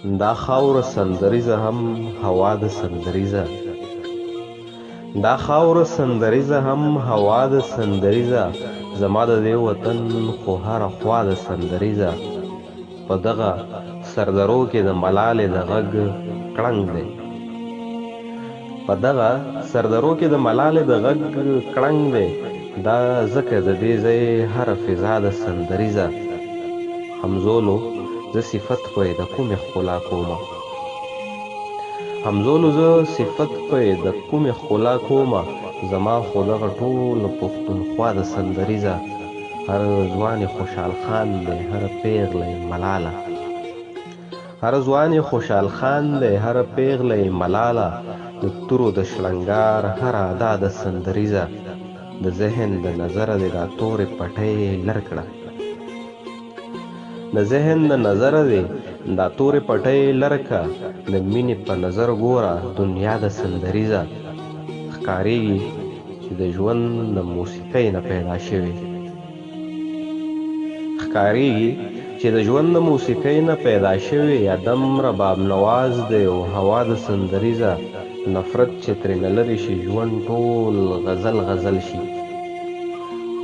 دا خاور سندریزه هم هوا د سندریزه، دا خاور سندریزه هم هوا د سندریزه، زما د دې وطن خو هره خوا د سندریزه. په دغه سردرو کې د ملالې د غږ کړنګ دی، په دغه سردرو کې د ملالې د غږ کړنګ دی. دا ځکه د دې ځای هره فضا د سندریزه. همزولو زه صفت پرې د کومې ښکلا کومه، همزولو زه صفت پرې د کومې ښکلا کومه، زما خو دغه ټول پښتونخوا د سندریزه. هر ځوان خوشحال خان دی، هر پیغله ملاله، هر ځوان خوشحال خان دی، هر پیغله ملاله. د تورو د شلنګار هر ادا د سندریزه، د ذهن د نظره دی دا تورې پټۍ لر کړه، د ذهن د نظره دی دا تورې پټۍ لر کړه. د مینې په نظر ګوره دنیا د سندریزه، ښکارېږي چې د ژوند د موسیقۍ نه پیدا شوې، ښکارېږي چې د ژوند د موسیقۍ نه پیدا شوې. ادم رباب نواز دی او هوا د سندریزه، نفرت چې ترېنه لرې شي ژوند ټول غزل غزل شي،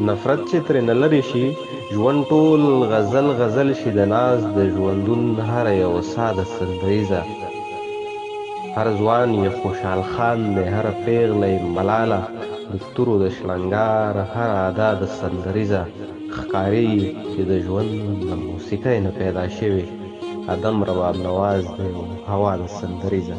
نفرت چې ترېنه لرې شي ژوند ټول غزل غزل شي. د ناز د ژوندون هره یو ساه د سندریزه، هر ځوان یې خوشحال خان دی، هر پیغله یې ملاله. د تورو د شلنګار هر ادا د سندریزه، ښکارېږي چې د ژوند د موسیقۍ نه پیدا شوې. ادم رباب نواز دی او هوا د سندریزه.